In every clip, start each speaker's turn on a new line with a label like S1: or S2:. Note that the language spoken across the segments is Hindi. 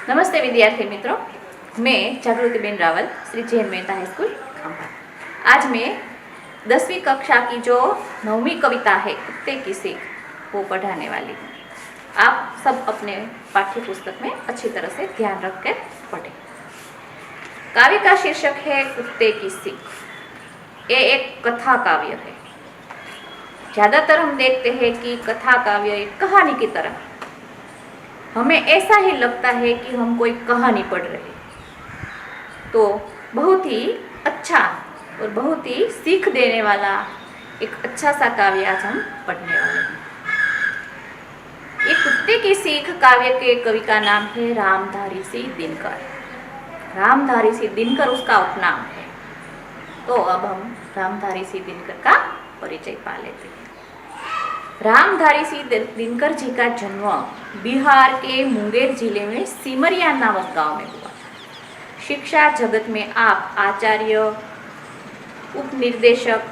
S1: नमस्ते विद्यार्थी मित्रों, मैं जागृतिबेन रावल, श्री जैन मेहता हाई स्कूल खंभा। आज मैं 10वीं कक्षा की जो 9वीं कविता है कुत्ते की सीख वो पढ़ाने वाली हूँ। आप सब अपने पाठ्य पुस्तक में अच्छी तरह से ध्यान रख कर पढ़ें। काव्य का शीर्षक है कुत्ते की सीख। ये एक कथा काव्य है। ज़्यादातर हम देखते हैं कि कथा काव्य एक कहानी की तरह, हमें ऐसा ही लगता है कि हम कोई कहानी पढ़ रहे हैं। तो बहुत ही अच्छा और बहुत ही सीख देने वाला एक अच्छा सा काव्य आज हम पढ़ने वाले हैं। ये कुत्ते की सीख काव्य के कवि का नाम है रामधारी सिंह दिनकर। रामधारी सिंह दिनकर उसका उपनाम है। तो अब हम रामधारी सिंह दिनकर का परिचय पा लेते हैं। रामधारी सिंह दिनकर जी का जन्म बिहार के मुंगेर जिले में सिमरिया नामक गांव में हुआ। शिक्षा जगत में आप आचार्य, उपनिर्देशक,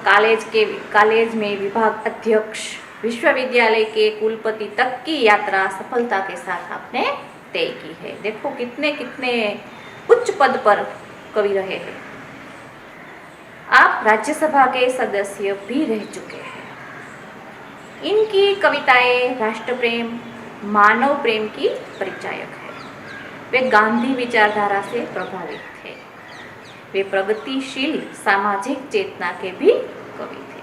S1: कॉलेज में विभाग अध्यक्ष, विश्वविद्यालय के कुलपति तक की यात्रा सफलता के साथ आपने तय की है। देखो कितने कितने उच्च पद पर कवि रहे हैं। आप राज्यसभा के सदस्य भी रह चुके हैं। इनकी कविताएं राष्ट्र प्रेम, मानव प्रेम की परिचायक है। वे गांधी विचारधारा से प्रभावित थे। वे प्रगतिशील सामाजिक चेतना के भी कवि थे।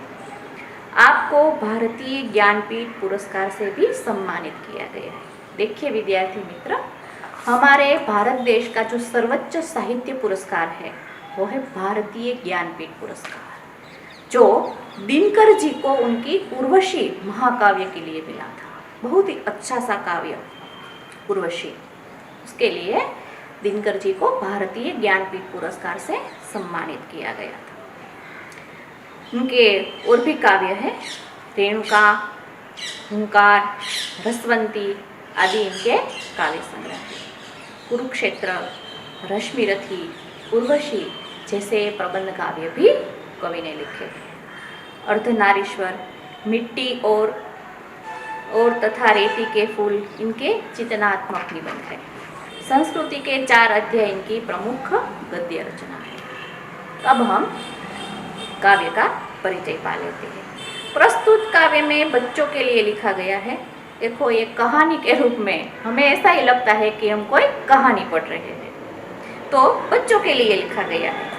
S1: आपको भारतीय ज्ञानपीठ पुरस्कार से भी सम्मानित किया गया है। देखिए विद्यार्थी मित्र, हमारे भारत देश का जो सर्वोच्च साहित्य पुरस्कार है वो है भारतीय ज्ञानपीठ पुरस्कार, जो दिनकर जी को उनकी उर्वशी महाकाव्य के लिए मिला था। बहुत ही अच्छा सा काव्य उर्वशी, उसके लिए दिनकर जी को भारतीय ज्ञानपीठ पुरस्कार से सम्मानित किया गया था। उनके और भी काव्य है, रेणुका, हुंकार, रसवंती आदि इनके काव्य संग्रह है। कुरुक्षेत्र, रश्मिरथी, उर्वशी जैसे प्रबंध काव्य भी कवि ने लिखे हैं। अर्धनारीश्वर, मिट्टी और तथा रेती के फूल इनके चिन्तनात्मक निबंध है। संस्कृति के 4 अध्याय इनकी प्रमुख गद्य रचना है। अब हम काव्य का परिचय पा लेते हैं। प्रस्तुत काव्य में बच्चों के लिए लिखा गया है। देखो, ये कहानी के रूप में हमें ऐसा ही लगता है कि हम कोई कहानी पढ़ रहे हैं, तो बच्चों के लिए लिखा गया है।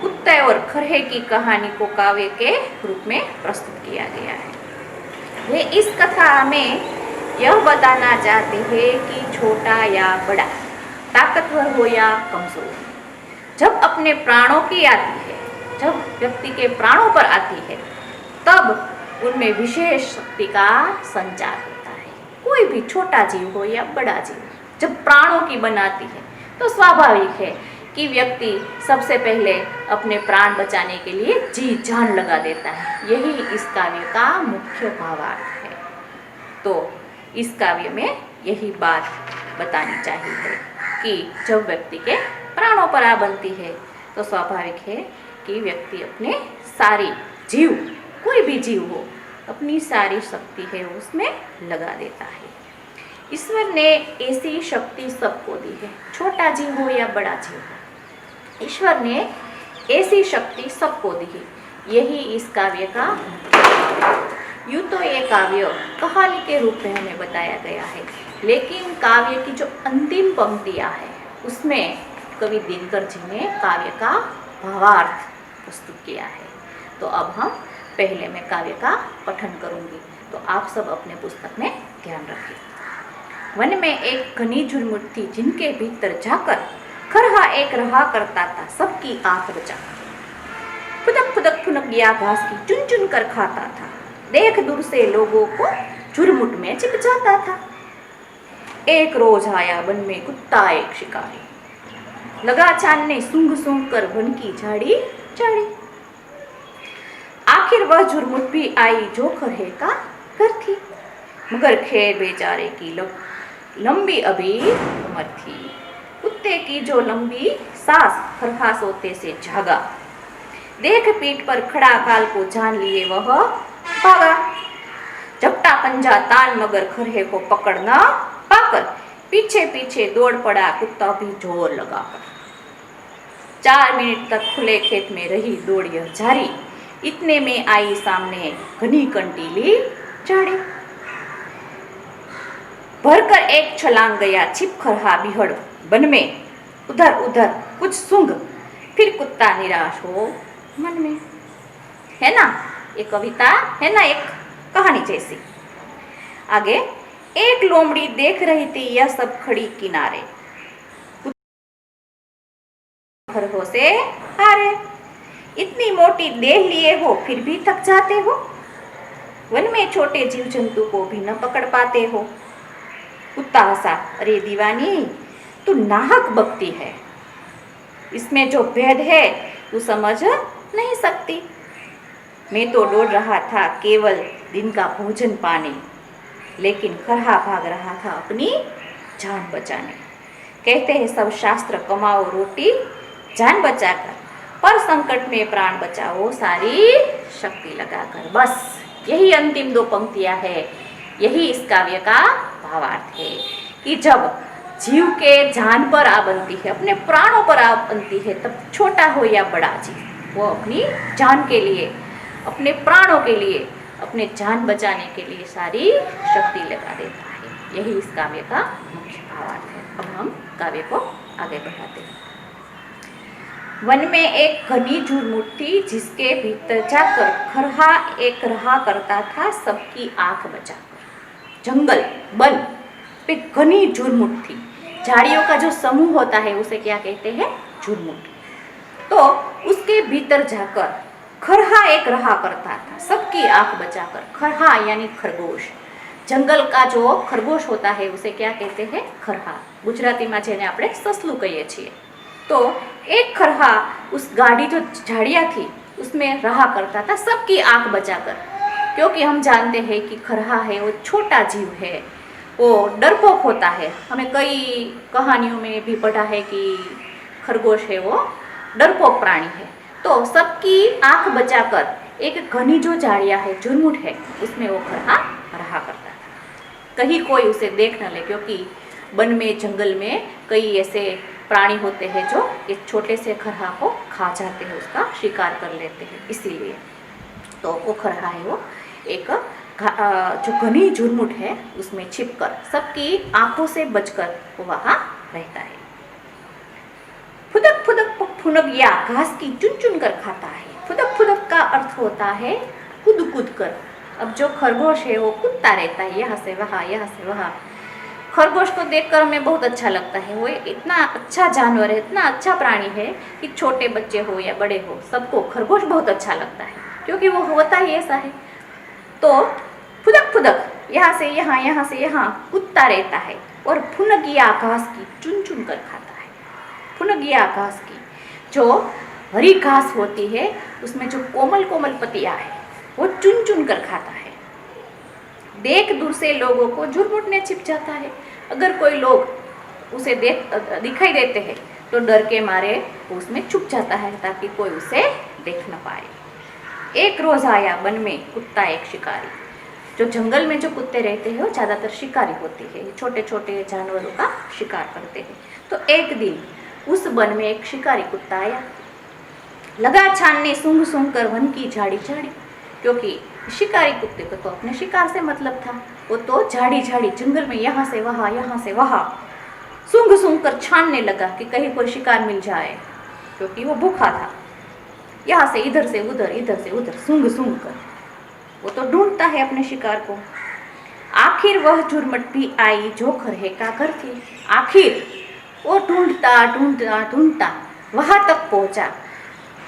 S1: कुत्ते और खरहे की कहानी को काव्य के रूप में प्रस्तुत किया गया है। वे इस कथा में यह बताना चाहते हैं कि छोटा या बड़ा, ताकतवर हो या कमजोर, जब अपने प्राणों की आती है, जब व्यक्ति के प्राणों पर आती है, तब उनमें विशेष शक्ति का संचार होता है। कोई भी छोटा जीव हो या बड़ा जीव, जब प्राणों की बनाती है तो स्वाभाविक है कि व्यक्ति सबसे पहले अपने प्राण बचाने के लिए जी जान लगा देता है। यही इस काव्य का मुख्य भावार्थ है। तो इस काव्य में यही बात बतानी चाहिए कि जब व्यक्ति के प्राणों पर आ बनती है तो स्वाभाविक है कि व्यक्ति अपने सारी जीव, कोई भी जीव हो, अपनी सारी शक्ति है उसमें लगा देता है। ईश्वर ने ऐसी शक्ति सबको दी है, छोटा जीव हो या बड़ा जीव हो, ईश्वर ने ऐसी शक्ति सबको दी है। यही इस काव्य का, यूँ तो ये काव्य कहानी के रूप में हमें बताया गया है, लेकिन काव्य की जो अंतिम पंक्तियाँ हैं उसमें कवि दिनकर जी ने काव्य का भावार्थ प्रस्तुत किया है। तो अब हम पहले मैं काव्य का पठन करूँगी, तो आप सब अपने पुस्तक में ध्यान रखिए। वन में एक घनी झुरमुट थी, जिनके भीतर जाकर खरहा एक रहा करता था, सबकी आंख बचा। फुदक फुदक फुनक गया घास की चुन चुन कर खाता था, देख दूर से लोगों को झुरमुट में चिप जाता था। एक रोज आया वन में कुत्ता एक शिकारी, लगा छानने सूंघ सूंघ कर वन की झाड़ी झाड़ी। आखिर वह झुरमुट भी आई जो खरहे का घर थी, मगर खैर बेचारे की लंबी अभी उम्र थी। कुत्ते की जो लंबी सांस खरहा सोते से जागा, देख पीठ पर खड़ा काल को जान लिए वह भागा। झपटा पंजा तान मगर खरहे को पकड़ना पाकर पीछे पीछे दौड़ पड़ा कुत्ता भी जोर लगाकर। 4 मिनट तक खुले खेत में रही दौड़ यह जारी, इतने में आई सामने घनी कंटीली झाड़ी। भरकर एक छलांग गया छिप खरहा बिहड़ बन में, उधर उधर कुछ सूंघ फिर कुत्ता निराश हो मन में। है ना, ये कविता है ना एक कहानी जैसी। आगे, एक लोमड़ी देख रही थी यह सब खड़ी किनारे, खरगोश से हारे। इतनी मोटी देह लिए हो फिर भी थक जाते हो, वन में छोटे जीव जंतु को भी न पकड़ पाते हो। कुत्ता हंसा, अरे दीवानी तू नाहक बकती है, इसमें जो भेद है तू समझ नहीं सकती। मैं तो दौड़ रहा था केवल दिन का भोजन पाने, लेकिन खरहा भाग रहा था अपनी जान बचाने। कहते हैं सब शास्त्र कमाओ रोटी जान बचाकर, पर संकट में प्राण बचाओ सारी शक्ति लगाकर। बस यही अंतिम 2 पंक्तियां है, यही इस काव्य का भावार्थ है कि जब जीव के जान पर आ बनती है, अपने प्राणों पर आ बनती है, तब छोटा हो या बड़ा जीव वो अपनी जान के लिए, अपने प्राणों के लिए, अपने जान बचाने के लिए सारी शक्ति लगा देता है। यही इस काव्य का मुख्य भावार्थ है। अब हम काव्य को आगे बढ़ाते हैं। वन में एक घनी झुरमुट थी, जिसके भीतर जाकर खरहा एक रहा करता था सबकी आंख बचाकर। जंगल वन पे घनी झुरमुट थी, झाड़ियों का जो समूह होता है उसे क्या कहते हैं, झुरमुट। तो उसके भीतर जाकर खरहा एक रहा करता था सबकी आंख बचाकर। खरहा यानी खरगोश, जंगल का जो खरगोश होता है उसे क्या कहते हैं, खरहा। गुजराती में जेने આપણે સસલું કહીએ છીએ। तो एक खरहा उस गाड़ी जो झाड़ियाँ थी उसमें रहा करता था सबकी आंख बचाकर, क्योंकि हम जानते हैं कि खरहा है वो छोटा जीव है, वो डरपोक होता है। हमें कई कहानियों में भी पढ़ा है कि खरगोश है वो डरपोक प्राणी है। तो सबकी आंख बचाकर एक घनी जो झाड़ियाँ है, झुरमुट है, उसमें वो खरहा रहा करता था। कहीं कोई उसे देख न ले, क्योंकि वन में जंगल में कई ऐसे प्राणी होते हैं जो इस छोटे से खरहा को खा जाते हैं, उसका शिकार कर लेते हैं, इसीलिए तो वो खरहा है वो एक जो घनी झुरमुट है उसमें छिपकर सबकी आंखों से बचकर वो वहाँ रहता है। फुदक फुदक फुनक या घास की चुन चुन कर खाता है। फुदक फुदक का अर्थ होता है कूद कूद कर। अब जो खरगोश है वो कूदता रहता है, यहाँ से वहाँ, यहाँ से वहाँ। खरगोश को देखकर हमें बहुत अच्छा लगता है। वो इतना अच्छा जानवर है, इतना अच्छा प्राणी है कि छोटे बच्चे हो या बड़े हो, सबको खरगोश बहुत अच्छा लगता है, क्योंकि वो होता ही ऐसा है। तो फुदक फुदक यहाँ से यहाँ, यहाँ से यहाँ कूदता रहता है और फुनगिया घास की चुन चुन कर खाता है। फुनगिया घास की, जो हरी घास होती है उसमें जो कोमल कोमल पत्तियाँ है वो चुन चुन कर खाता है। देख दूर से लोगों को झुरमुट ने छिप जाता है। अगर कोई लोग उसे दिखाई देते हैं तो डर के मारे उसमें छुप जाता है ताकि कोई उसे देख न पाए। एक रोज आया वन में कुत्ता एक शिकारी। जो जंगल में जो कुत्ते रहते हैं वो ज़्यादातर शिकारी होते हैं, छोटे छोटे जानवरों का शिकार करते हैं। तो एक दिन उस वन में एक शिकारी कुत्ता आया, लगा छानने सूंघ सूंघ कर वन की झाड़ी झाड़ी, क्योंकि शिकारी कुत्ते को तो अपने शिकार से मतलब था। वो तो झाड़ी झाड़ी जंगल में यहाँ से वहाँ, यहाँ से वहाँ सूंघ सूंघ कर छानने लगा कि कहीं कोई शिकार मिल जाए, क्योंकि वो भूखा था। यहाँ से इधर से उधर, इधर से उधर सूंघ सूंघ कर वो तो ढूंढता है अपने शिकार को। आखिर वह झुरमुट भी आई जो खरहे का घर थी। आखिर वो ढूंढता ढूंढता ढूंढता वहाँ तक पहुँचा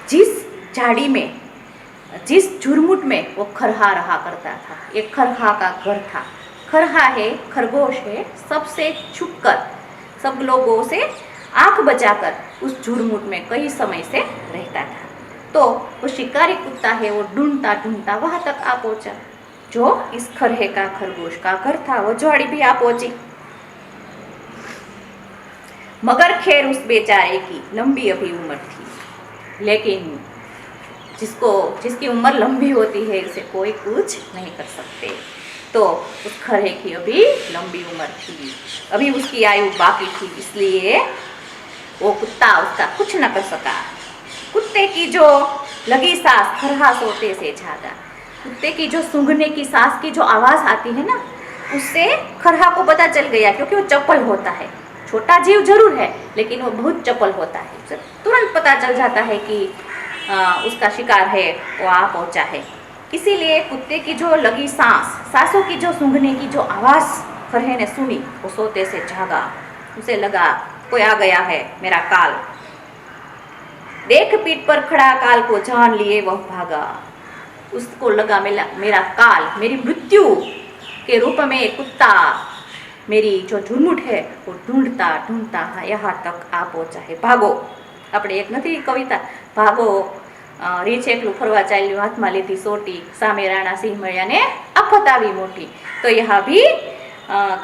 S1: जिस झाड़ी में, जिस झुरमुट में वो खरहा रहा करता था। एक खरहा का घर था। खरहा है, खरगोश है, सबसे छुपकर, सब लोगों से आंख बचाकर उस झुरमुट में कई समय से रहता था। तो वो शिकारी कुत्ता है वो ढूंढता ढूंढता वहाँ तक आ पहुँचा जो इस खरहे का खरगोश का घर था। वो झाड़ी भी आ पहुँची, मगर खैर उस बेचारे की लंबी अभी उम्र थी। लेकिन जिसकी उम्र लंबी होती है उसे कोई कुछ नहीं कर सकते। तो उस खरहे की अभी लंबी उम्र थी, अभी उसकी आयु बाकी थी, इसलिए वो कुत्ता उसका कुछ न कर सका। कुत्ते की जो लगी सांस खरहा सोते से जागा। कुत्ते की जो सूंघने की सांस की जो आवाज़ आती है ना, उससे खरहा को पता चल गया, क्योंकि वो चपल होता है, छोटा जीव जरूर है लेकिन वो बहुत चपल होता है। उसे तुरंत पता चल जाता है कि उसका शिकार है, वो आ पहुंचा है। इसीलिए कुत्ते की जो लगी सांसों की जो सूंघने की जो आवाज़ खरहे ने सुनी, वो सोते से जागा। उसे लगा कोई आ गया है, मेरा काल। देख पीठ पर खड़ा काल को जान लिए वह भागा। उसको लगा मेरा काल, मेरी मृत्यु के रूप में कुत्ता मेरी जो झुरमुट है वो ढूंढता ढूंढता यहाँ तक आ पहुंचा है। भागो, આપણે એક નથી કવિતા, ભાગો રીંછ એકલું ફરવા ચાલ્યું, હાથમાં લીધી સોટી, સામે રાણા સિંહ મળ્યા ને આફત આવી મોટી। तो यहाँ भी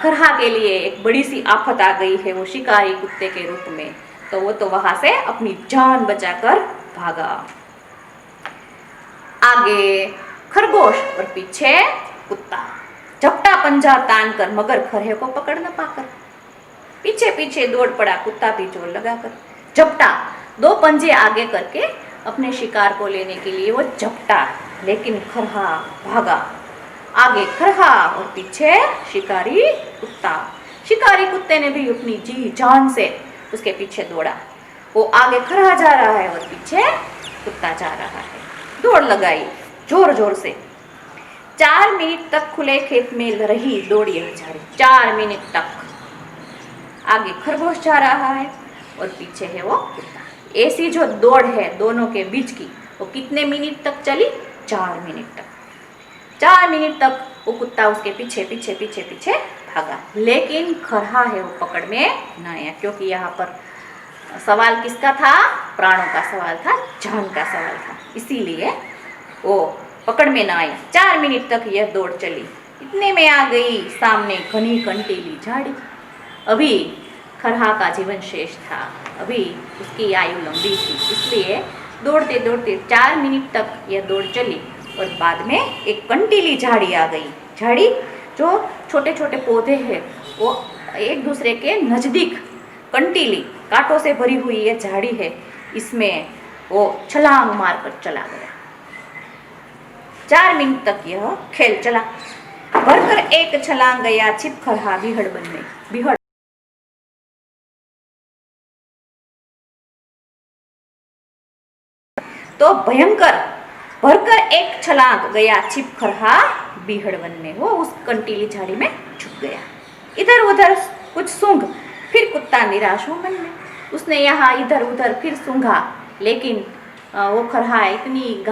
S1: खरहा के लिए एक बड़ी सी आफत आ गई है, वो शिकारी कुत्ते के रूप में। तो वो तो वहां से अपनी जान बचाकर भागा। आगे खरगोश और पीछे कुत्ता। झपटा पंजा तान कर मगर खरहे को पकड़ न पाकर पीछे पीछे दौड़ पड़ा कुत्ता भी जोर लगाकर। झपटा, दो पंजे आगे करके अपने शिकार को लेने के लिए वो झपटा, लेकिन खरहा भागा। आगे खरहा और पीछे शिकारी कुत्ता। शिकारी कुत्ते ने भी अपनी जी जान से उसके पीछे दौड़ा। वो आगे खरहा जा रहा है और पीछे कुत्ता जा रहा है। दौड़ लगाई जोर जोर से। 4 मिनट तक खुले खेत में रही दौड़ी हजारी। 4 मिनट तक आगे खरगोश जा रहा है और पीछे है वो कुत्ता। ऐसी जो दौड़ है दोनों के बीच की, वो कितने मिनट तक चली? 4 मिनट तक। 4 मिनट तक वो कुत्ता उसके पीछे पीछे पीछे पीछे भागा, लेकिन खरहा है वो पकड़ में न आया, क्योंकि यहाँ पर सवाल किसका था? प्राणों का सवाल था, जान का सवाल था, इसीलिए वो पकड़ में न आया। 4 मिनट तक यह दौड़ चली। इतने में आ गई सामने घनी कंटीली झाड़ी। अभी खरहा का जीवन शेष था, अभी उसकी आयु लंबी थी, इसलिए दौड़ते दौड़ते 4 मिनट तक यह दौड़ चली और बाद में एक कंटीली झाड़ी आ गई। झाड़ी जो छोटे छोटे पौधे हैं वो एक दूसरे के नज़दीक, कंटीली कांटों से भरी हुई यह झाड़ी है, इसमें वो छलांग मारकर चला गया। 4 मिनट तक यह खेल चला। भरकर एक छलांग गया छिप खरहा बिहड़ बन में। बिहड़ तो भयंकर भरकर एक छलांग गया छिप खरहा बिहड़ वन में। वो उस कंटीली झाड़ी में छुप गया। इधर उधर कुछ सूंघ, फिर कुत्ता निराश हो मन में। उसने यहाँ इधर उधर फिर सूंघा, लेकिन वो खरहा इतनी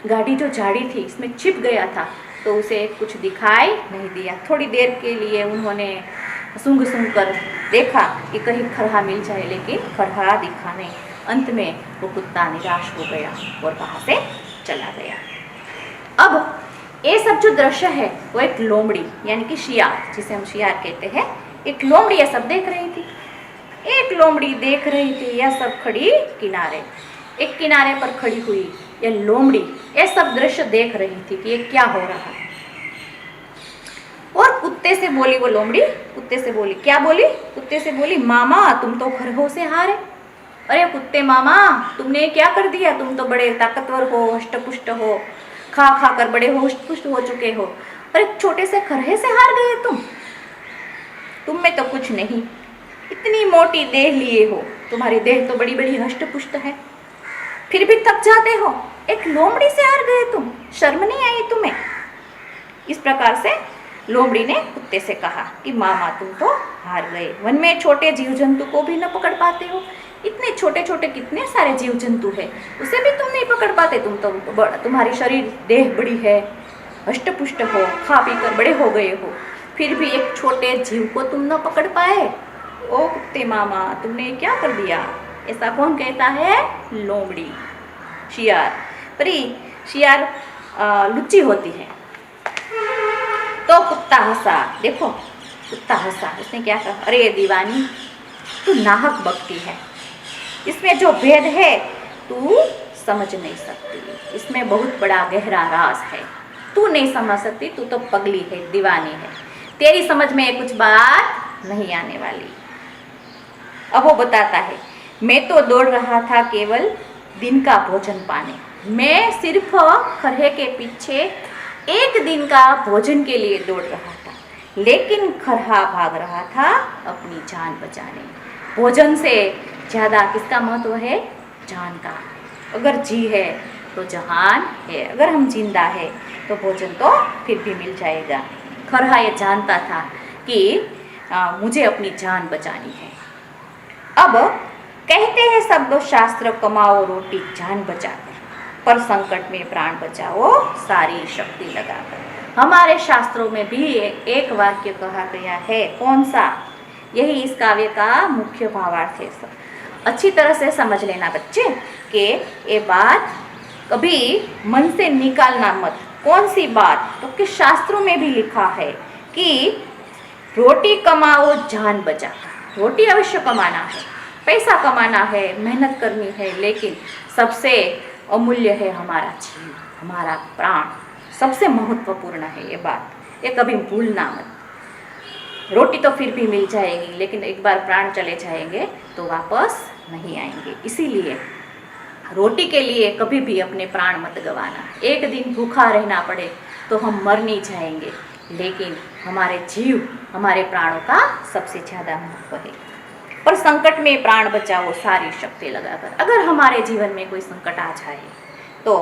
S1: गाढ़ी जो झाड़ी थी इसमें छिप गया था, तो उसे कुछ दिखाई नहीं दिया। थोड़ी देर के लिए उन्होंने सूंघ कर देखा कि कहीं खरहा मिल जाए, लेकिन खरहा दिखा नहीं। अंत में वो कुत्ता निराश हो गया और वहाँ से चला गया। अब ये सब जो दृश्य है वो एक लोमड़ी यानी कि शियार, जिसे हम शियार कहते हैं, एक लोमड़ी ये सब देख रही थी। एक लोमड़ी देख रही थी यह सब खड़ी किनारे, एक किनारे पर खड़ी हुई यह लोमड़ी ये सब दृश्य देख रही थी कि ये क्या हो रहा है। और कुत्ते से बोली वो लोमड़ी, कुत्ते से बोली, क्या बोली? कुत्ते से बोली, मामा तुम तो खरगोश से हारे। अरे कुत्ते मामा, तुमने क्या कर दिया? तुम तो बड़े ताकतवर हो, हष्टपुष्ट हो, खा खा कर बड़े हष्टपुष्ट हो चुके हो, अरे छोटे से खरहे से हार गए तुम में तो कुछ नहीं, इतनी मोटी देह लिए हो, तुम्हारी देह तो बड़ी बड़ी हष्टपुष्ट है, फिर भी थक जाते हो, एक लोमड़ी से हार गए तुम, शर्म नहीं आई तुम्हें? इस प्रकार से लोमड़ी ने कुत्ते से कहा कि मामा तुम तो हार गए, वन में छोटे जीव जंतु को भी न पकड़ पाते हो, इतने छोटे छोटे कितने सारे जीव जंतु है, उसे भी तुम नहीं पकड़ पाते, तुम तो तुम्हारी शरीर देह बड़ी है, हष्टपुष्ट हो, खा पी कर बड़े हो गए हो, फिर भी एक छोटे जीव को तुम न पकड़ पाए। ओ कुत्ते मामा तुमने क्या कर दिया? ऐसा कौन कहता है? लोमड़ी, शियार। पर शियार लुच्ची होती है। तो कुत्ता हंसा, देखो कुत्ता हंसा, उसने क्या कहा? अरे दीवानी तू नाहक बकती है, इसमें जो भेद है तू समझ नहीं सकती, इसमें बहुत बड़ा गहरा राज है। तू नहीं समझ सकती, तू तो पगली है, दीवानी है, तेरी समझ में कुछ बात नहीं आने वाली। अब वो बताता है, मैं तो दौड़ रहा था केवल दिन का भोजन पाने, मैं सिर्फ खरहे के पीछे एक दिन का भोजन के लिए दौड़ रहा था, लेकिन खरहा भाग रहा था अपनी जान बचाने। भोजन से ज़्यादा किसका महत्व है? जान का। अगर जी है तो जहान है, अगर हम जिंदा है तो भोजन तो फिर भी मिल जाएगा। खरहा ये जानता था कि मुझे अपनी जान बचानी है। अब कहते हैं सब शास्त्र, कमाओ रोटी जान बचाकर, पर संकट में प्राण बचाओ सारी शक्ति लगाकर। हमारे शास्त्रों में भी एक वाक्य कहा गया है, कौन सा? यही इस काव्य का मुख्य भावार्थ है। अच्छी तरह से समझ लेना बच्चे कि ये बात कभी मन से निकालना मत। कौन सी बात? तो कि शास्त्रों में भी लिखा है कि रोटी कमाओ जान बचाकर। रोटी अवश्य कमाना है, पैसा कमाना है, मेहनत करनी है, लेकिन सबसे अमूल्य है हमारा जीव, हमारा प्राण सबसे महत्वपूर्ण है। ये बात ये कभी भूलना मत। रोटी तो फिर भी मिल जाएगी, लेकिन एक बार प्राण चले जाएंगे तो वापस नहीं आएंगे। इसीलिए रोटी के लिए कभी भी अपने प्राण मत गंवाना। एक दिन भूखा रहना पड़े तो हम मर नहीं जाएंगे, लेकिन हमारे जीव, हमारे प्राणों का सबसे ज़्यादा महत्व है। पर संकट में प्राण बचाओ सारी शक्ति लगाकर। अगर हमारे जीवन में कोई संकट आ जाए तो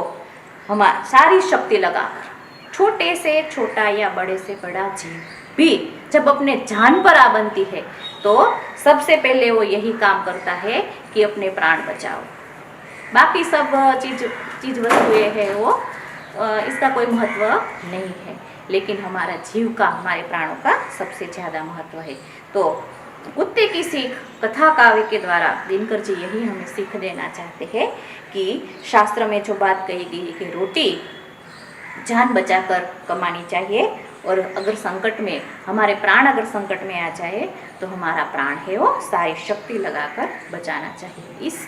S1: हम सारी शक्ति लगाकर, छोटे से छोटा या बड़े से बड़ा जीव भी जब अपने जान पर आ बनती है तो सबसे पहले वो यही काम करता है कि अपने प्राण बचाओ। बाकी सब चीज वस्तुएं हैं वो इसका कोई महत्व नहीं है, लेकिन हमारा जीव का, हमारे प्राणों का सबसे ज़्यादा महत्व है। तो कुत्ते की सीख कथा काव्य के द्वारा दिनकर जी यही हमें सीख देना चाहते हैं कि शास्त्र में जो बात कही गई है कि रोटी जान बचाकर कमानी चाहिए, और अगर संकट में, हमारे प्राण अगर संकट में आ जाए तो हमारा प्राण है वो सारी शक्ति लगाकर बचाना चाहिए। इस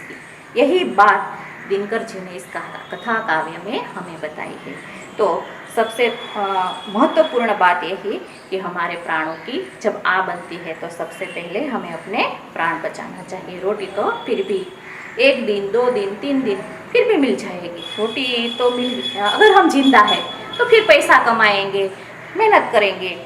S1: यही बात दिनकर जी ने इस कथा काव्य में हमें बताई है। तो सबसे महत्वपूर्ण बात यही कि हमारे प्राणों की जब आ बनती है तो सबसे पहले हमें अपने प्राण बचाना चाहिए। रोटी तो फिर भी एक दिन, 2 दिन, 3 दिन फिर भी मिल जाएगी। रोटी तो अगर हम जिंदा है तो फिर पैसा कमाएंगे, मेहनत करेंगे।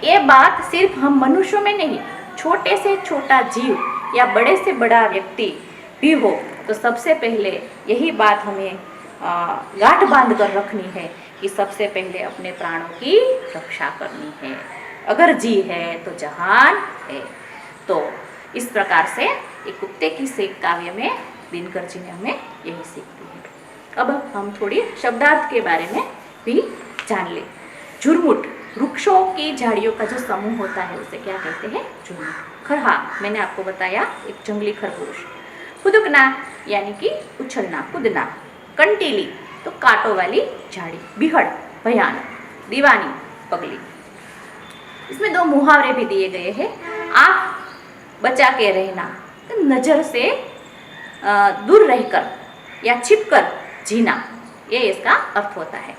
S1: ये बात सिर्फ हम मनुष्यों में नहीं, छोटे से छोटा जीव या बड़े से बड़ा व्यक्ति भी हो तो सबसे पहले यही बात हमें गांठ बांध कर रखनी है कि सबसे पहले अपने प्राणों की रक्षा करनी है। अगर जी है तो जहान है। तो इस प्रकार से एक कुत्ते की सीख काव्य में दिनकर जी ने हमें यही सीख दी है। अब हम थोड़ी शब्दार्थ के बारे में भी जान लें। झुरमुट, वृक्षों की झाड़ियों का जो समूह होता है उसे क्या कहते हैं? झुरमुट। खरहा, मैंने आपको बताया एक जंगली खरगोश। खुदकना यानी कि उछलना, कूदना। कंटीली तो कांटों वाली झाड़ी। बिहड़, भयानक। दीवानी, पगली। इसमें 2 मुहावरे भी दिए गए हैं। आँख बचा के रहना, तो नज़र से दूर रहकर या छिपकर जीना, ये इसका अर्थ होता है।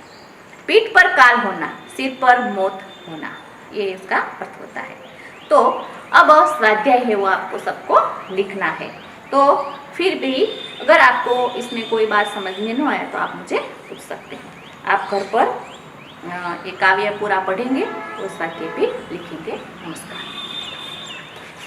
S1: पीठ पर काल होना, सिर पर मौत होना, ये इसका अर्थ होता है। तो अब स्वाध्याय है वो आपको सबको लिखना है। तो फिर भी अगर आपको इसमें कोई बात समझ में न आया तो आप मुझे पूछ सकते हैं। आप घर पर ये काव्य पूरा पढ़ेंगे और स्वाध्याय भी लिखेंगे। नमस्कार।